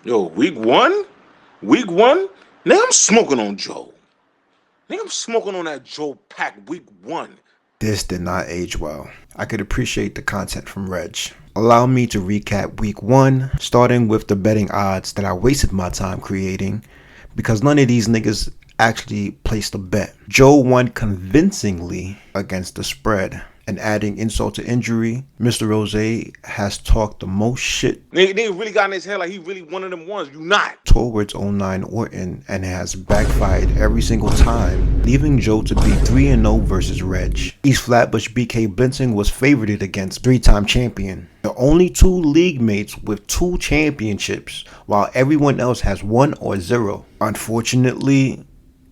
Yo, week one? Week one? Nigga, I'm smoking on Joe. Nigga, I'm smoking on that Joe pack week one. This did not age well. I could appreciate the content from Reg. Allow me to recap week one, starting with the betting odds that I wasted my time creating because none of these niggas actually placed a bet. Joe won convincingly against the spread. And adding insult to injury, Mr. Rose has talked the most shit Nigga really got in his head like he really one of them ones. You not. towards 09 Orton and has backfired every single time, leaving Joe to be 3-0 versus Reg. East Flatbush BK Blitzing was favored against three-time champion. The only two league mates with 2 championships, while everyone else has 1 or 0. Unfortunately,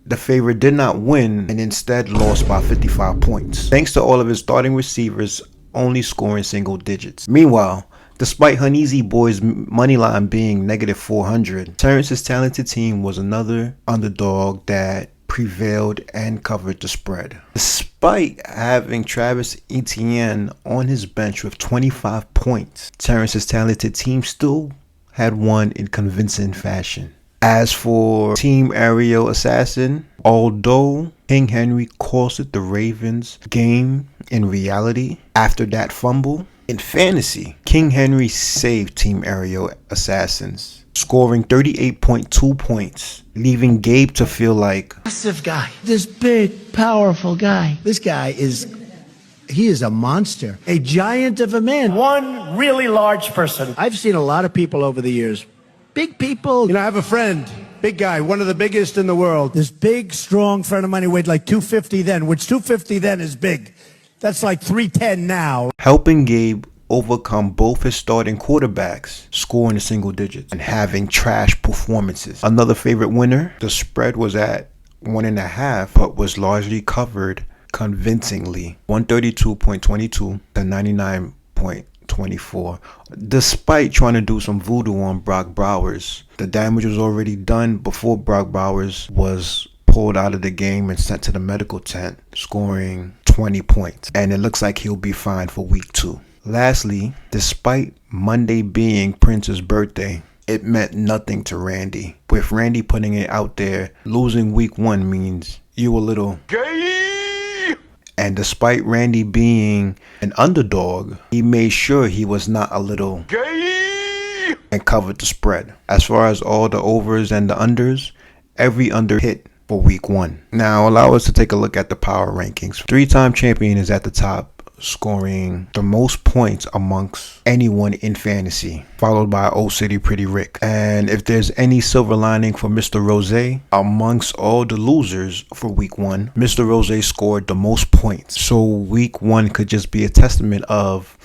the favorite did not win and instead lost by 55 points, thanks to all of his starting receivers only scoring single digits. Meanwhile, despite Honeezy Boy's moneyline being negative 400, Terrence's talented team was another underdog that prevailed and covered the spread. Despite having Travis Etienne on his bench with 25 points, Terrence's talented team still had won in convincing fashion. As for Team Aerial Assassin, although King Henry calls it the Ravens game in reality after that fumble, in fantasy, King Henry saved Team Aerial Assassins, scoring 38.2 points, leaving Gabe to feel like massive guy, this big, powerful guy. This guy he is a monster, a giant of a man. One really large person. I've seen a lot of people over the years. Big people. You know, I have a friend, big guy, one of the biggest in the world. This big, strong friend of mine who weighed like 250 then, which 250 then is big. That's like 310 now. helping Gabe overcome both his starting quarterbacks, scoring the single digits, and having trash performances. Another favorite winner, the spread was at 1.5, but was largely covered convincingly, 132.22 to 99.24. Despite trying to do some voodoo on Brock Bowers, the damage was already done before Brock Bowers was pulled out of the game and sent to the medical tent, scoring 20 points. And it looks like he'll be fine for week 2. Lastly, despite Monday being Prince's birthday, it meant nothing to Randy. With Randy putting it out there, losing week 1 means you a little gay. And despite Randy being an underdog, he made sure he was not a little gay and covered the spread. As far as all the overs and the unders, every under hit for week 1. Now allow us to take a look at the power rankings. 3-time champion is at the top, scoring the most points amongst anyone in fantasy, followed by Old City Pretty Rick. And if there's any silver lining for Mr. Rose, amongst all the losers for week 1, Mr. Rose scored the most points. So week 1 could just be a testament of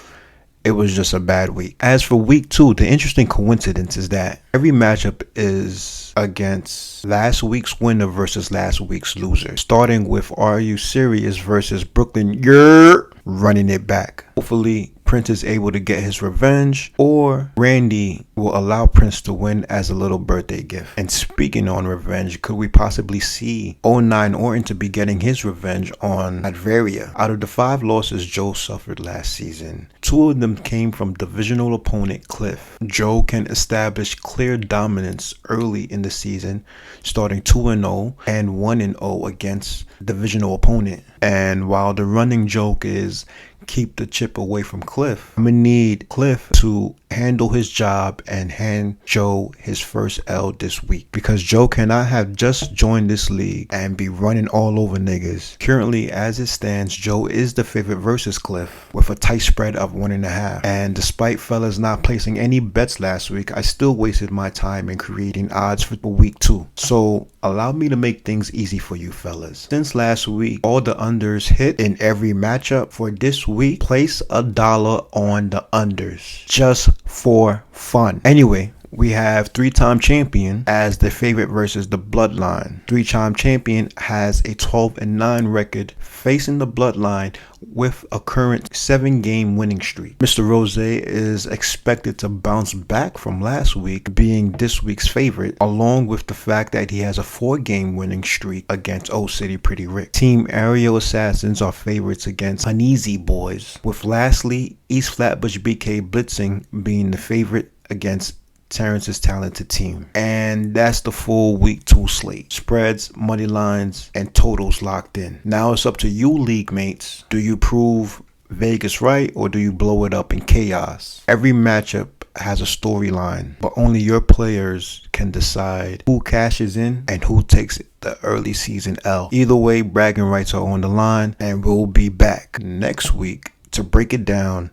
it was just a bad week. As for week 2, the interesting coincidence is that every matchup is against last week's winner versus last week's loser. Starting with Are You Serious versus Brooklyn, you're running it back. Hopefully Prince is able to get his revenge, or Randy will allow Prince to win as a little birthday gift. And speaking on revenge, could we possibly see 09 Orton to be getting his revenge on Adveria? Out of the 5 losses Joe suffered last season, 2 of them came from divisional opponent Cliff. Joe can establish clear dominance early in the season, starting 2-0 and 1-0 against divisional opponent. And while the running joke is keep the chip away from Cliff, I'm gonna need Cliff to handle his job and hand Joe his first L this week, because Joe cannot have just joined this league and be running all over niggas. Currently, as it stands, Joe is the favorite versus Cliff with a tight spread of 1.5. And despite fellas not placing any bets last week, I still wasted my time in creating odds for week 2. So allow me to make things easy for you fellas. Since last week, all the unders hit in every matchup. For this week, place $1 on the unders just for fun. Anyway, we have 3-time champion as the favorite versus the Bloodline. 3-time champion has a 12-9 record facing the Bloodline with a current 7-game winning streak. Mr. Rose is expected to bounce back from last week being this week's favorite, along with the fact that he has a 4-game winning streak against Old City Pretty Rick. Team Aerial Assassins are favorites against Honeezy Boys, with lastly East Flatbush BK Blitzing being the favorite against Terrence's talented team. And that's the full week 2 slate. Spreads, money lines, and totals locked in. Now it's up to you, league mates. Do you prove Vegas right, or do you blow it up in chaos? Every matchup has a storyline, but only your players can decide who cashes in and who takes the early season L. Either way, bragging rights are on the line, and we'll be back next week to break it down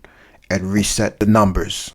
and reset the numbers.